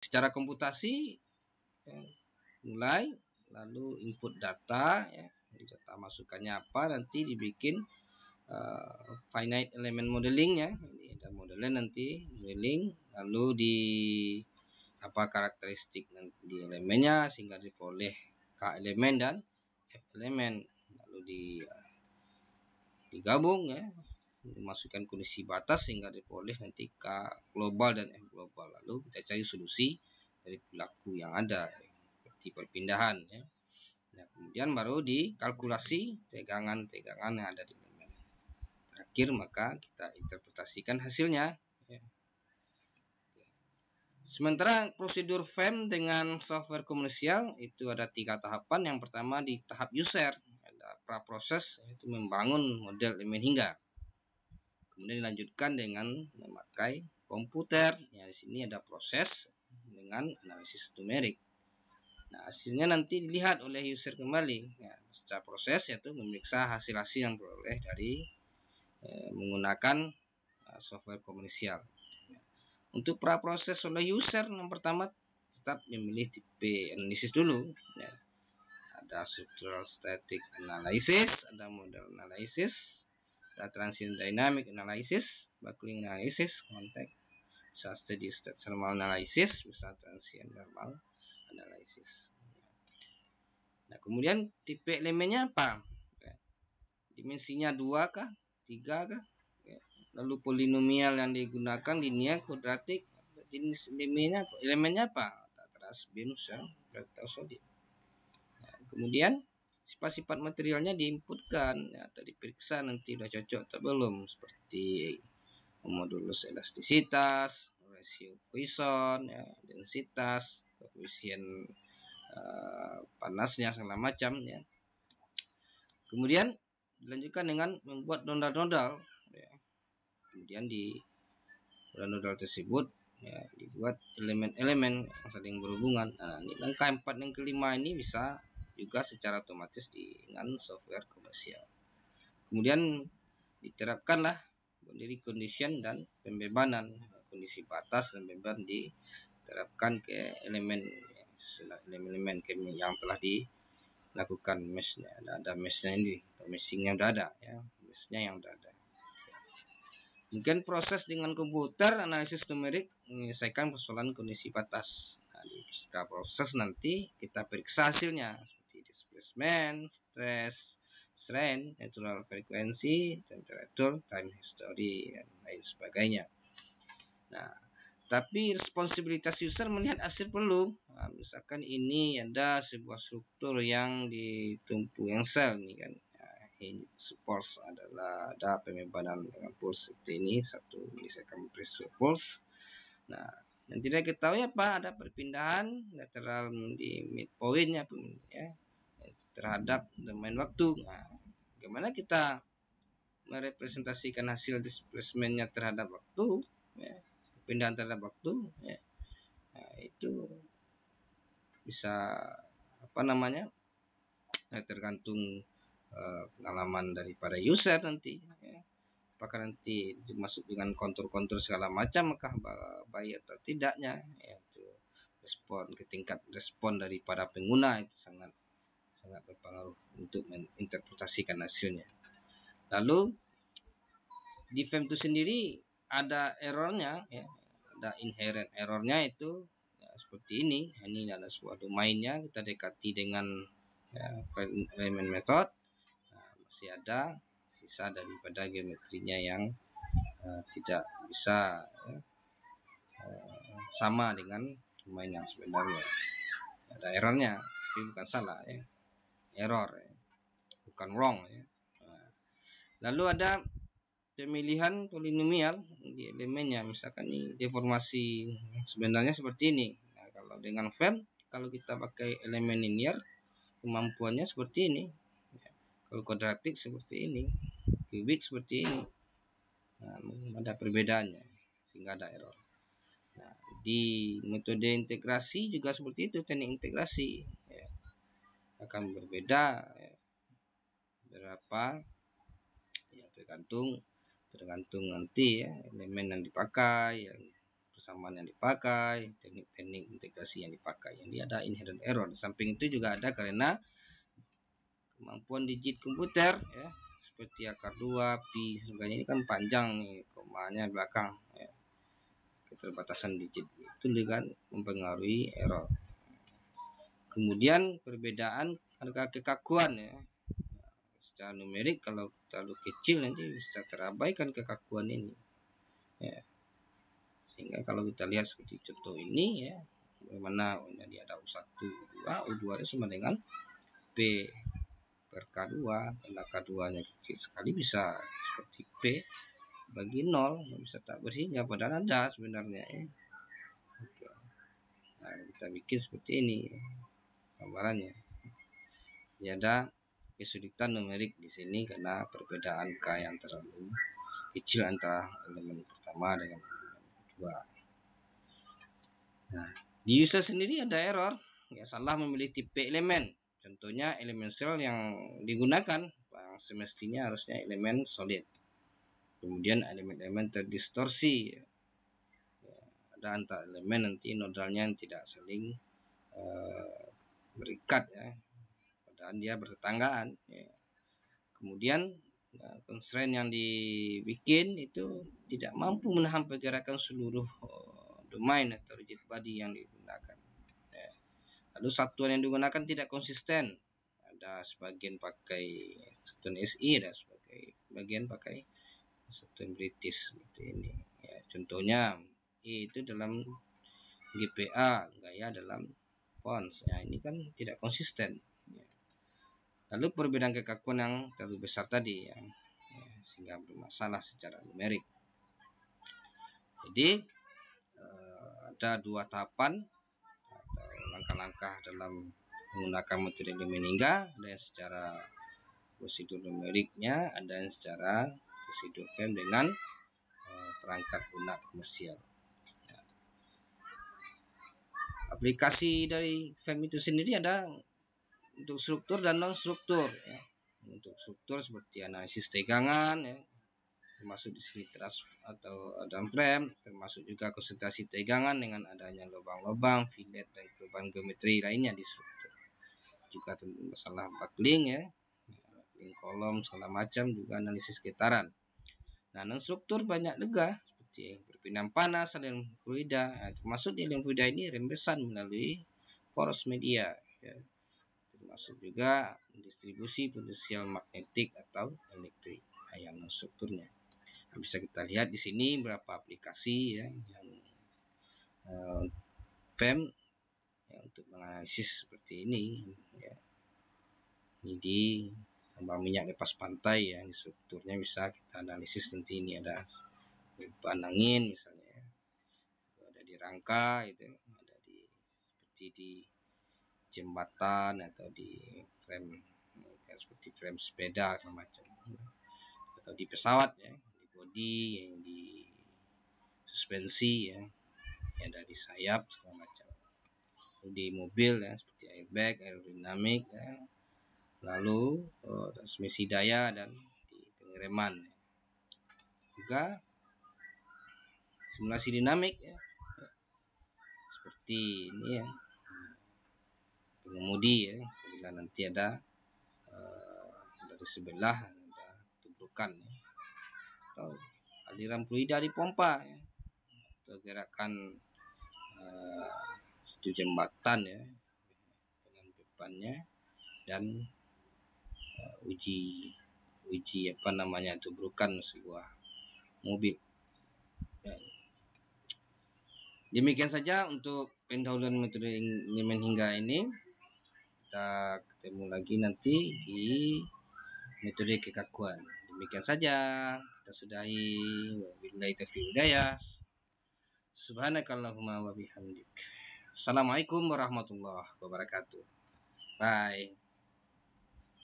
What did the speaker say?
secara komputasi ya, mulai, lalu input data ya, data masukannya apa, nanti dibikin finite element modeling ya. Ini ada modelnya nanti modeling, lalu di apa karakteristik di elemennya sehingga diperoleh K elemen dan F elemen, lalu digabung ya, dimasukkan kondisi batas sehingga diperoleh nanti K global dan F global, lalu kita cari solusi dari perilaku yang ada seperti perpindahan ya. Nah, kemudian baru dikalkulasi tegangan-tegangan yang ada di elemen. Terakhir maka kita interpretasikan hasilnya ya. Sementara prosedur FEM dengan software komersial itu ada 3 tahapan. Yang pertama di tahap user, ada praproses, yaitu membangun model elemen hingga. Kemudian dilanjutkan dengan memakai komputer. Ya, di sini ada proses dengan analisis numerik. Nah, hasilnya nanti dilihat oleh user kembali. Ya, secara proses yaitu memeriksa hasil-hasil yang diperoleh dari menggunakan software komersial. Untuk praproses oleh user, yang pertama tetap memilih tipe analisis dulu ya. Ada structural static analysis, ada model analysis, ada transient dynamic analysis, buckling analysis, konteks, bisa steady state thermal analysis, bisa transient thermal analysis. Nah, kemudian tipe elemennya apa? Dimensinya 2 kah? 3 kah? Lalu polinomial yang digunakan linear, kuadratik. Jenis elemennya apa? Teras, binus, rektal, solid. Nah, kemudian sifat-sifat materialnya diinputkan ya, atau diperiksa nanti udah cocok atau belum, seperti modulus elastisitas, rasio Poisson, ya, densitas, koefisien panasnya segala macam ya. Kemudian dilanjutkan dengan membuat nodal-nodal ya. Kemudian di nodal tersebut ya, dibuat elemen-elemen yang saling berhubungan. Nah, ini langkah 4 dan kelima ini bisa juga secara otomatis dengan software komersial. Kemudian diterapkanlah boundary condition dan pembebanan, kondisi batas dan beban diterapkan ke elemen-elemen yang telah dilakukan meshnya. Ada meshnya ini, atau meshingnya udah ada ya, meshnya yang udah ada. Mungkin proses dengan komputer analisis numerik menyelesaikan persoalan kondisi batas. Nah, di proses nanti kita periksa hasilnya seperti displacement, stress, strain, natural frequency, temperature, time history, dan lain sebagainya. Nah, tapi responsibilitas user melihat hasil perlu. Nah, misalkan ini ada sebuah struktur yang ditumpu yang sel nih kan. Pulse adalah ada pembebanan dengan pulse seperti ini, 1 milisecond pressure pulse. Nah, yang tidak ketahui apa, ada perpindahan lateral di midpoint ya, terhadap domain waktu. Nah, bagaimana kita merepresentasikan hasil displacementnya terhadap waktu ya, perpindahan terhadap waktu ya. Nah, itu bisa tergantung pengalaman daripada user nanti ya. Apakah nanti dimasuk dengan kontur-kontur segala macam, maka baik atau tidaknya yaitu tingkat respon daripada pengguna itu sangat berpengaruh untuk menginterpretasikan hasilnya. Lalu di FEM itu sendiri ada errornya ya, ada inherent errornya itu ya, seperti ini adalah sebuah domainnya, kita dekati dengan element method. Masih ada sisa daripada geometrinya yang tidak bisa sama dengan domain yang sebenarnya. Ada errornya, tapi bukan salah ya, error ya, bukan wrong ya. Lalu ada pemilihan polinomial di elemennya, misalkan ini deformasi sebenarnya seperti ini. Nah, kalau dengan FEM, kalau kita pakai elemen linear, kemampuannya seperti ini. Kalau kuadratik seperti ini, kubik seperti ini. Nah, ada perbedaannya sehingga ada error. Nah, di metode integrasi juga seperti itu, teknik integrasi ya, akan berbeda ya, berapa ya, tergantung nanti ya elemen yang dipakai, yang persamaan yang dipakai, teknik-teknik integrasi yang dipakai. Jadi ada inherent error. Di samping itu juga ada karena kemampuan digit komputer ya, seperti akar 2, pi sebagainya ini kan panjang nih, komanya belakang ya. Keterbatasan digit itu juga mempengaruhi error. Kemudian perbedaan harga kekakuan ya. Secara numerik kalau terlalu kecil nanti bisa terabaikan kekakuan ini ya. Sehingga kalau kita lihat seperti contoh ini ya, bagaimana jadi ada U1, U2, U2 itu sama dengan P per K2, karena K2 nya kecil sekali bisa seperti P bagi 0, bisa tak bersihingga padahal ada sebenarnya ya. Oke. Nah, kita bikin seperti ini ya, gambarannya. Jadi ada kesulitan numerik di sini karena perbedaan K yang terlalu kecil antara elemen pertama dengan elemen kedua. Nah, di user sendiri ada error, ya salah memilih tipe elemen. Contohnya elemen sel yang digunakan yang semestinya harusnya elemen solid. Kemudian elemen-elemen terdistorsi. Ya, ada antar elemen nanti nodalnya yang tidak saling berikat ya, padahal dia bertetanggaan. Ya. Kemudian constraint yang dibikin itu tidak mampu menahan pergerakan seluruh domain atau rigid body yang digunakan. Ya. Lalu satuan yang digunakan tidak konsisten. Ada sebagian pakai satuan SI, ada sebagian pakai satuan British seperti ini. Ya, contohnya itu dalam GPA, gaya dalam Pons. Ya, ini kan tidak konsisten. Ya. Lalu perbedaan kekakuan yang terlalu besar tadi ya, sehingga bermasalah secara numerik. Jadi ada dua tahapan atau langkah-langkah dalam menggunakan metode elemen hingga, ada yang secara prosedur numeriknya, ada yang secara prosedur FEM dengan perangkat lunak komersial. Ya. Aplikasi dari FEM itu sendiri ada untuk struktur dan non struktur ya. Untuk struktur seperti analisis tegangan ya, termasuk di sini trust atau dalam frame, termasuk juga konsentrasi tegangan dengan adanya lubang-lubang, fillet dan perubahan geometri lainnya di struktur. Juga masalah buckling ya, buckling kolom segala macam, juga analisis getaran. Nah, non struktur banyak lega seperti perpindahan panas, aliran fluida, termasuk di aliran fluida ini rembesan melalui poros media ya. Termasuk juga distribusi potensial magnetik atau elektrik yang non strukturnya. Nah, bisa kita lihat di sini beberapa aplikasi ya yang FEM ya, untuk menganalisis seperti ini ya. Ini di tambang minyak lepas pantai ya, di strukturnya bisa kita analisis nanti. Ini ada perubahan angin misalnya ya. Ada di rangka itu, ada di seperti di jembatan atau di frame seperti frame sepeda macam, atau di pesawat ya, di bodi, yang di suspensi ya, yang dari sayap segala macam. Lalu di mobil ya seperti airbag, aerodinamik ya. Lalu transmisi daya dan di pengereman ya. Juga simulasi dinamik ya, seperti ini ya, pengemudi ya, bila nanti ada dari sebelah ada tubrukan ya, atau aliran fluida di pompa ya, atau gerakan satu jembatan ya dengan bebannya, dan uji apa namanya tubrukan sebuah mobil. Ya. Demikian saja untuk pendahuluan metode elemen hingga ini. Kita ketemu lagi nanti di metode kekakuan. Demikian saja, kita sudahi. Wabillahi taufiq hidayah. Subhanakallahumma wa bihamdik. Assalamualaikum warahmatullahi wabarakatuh. Bye.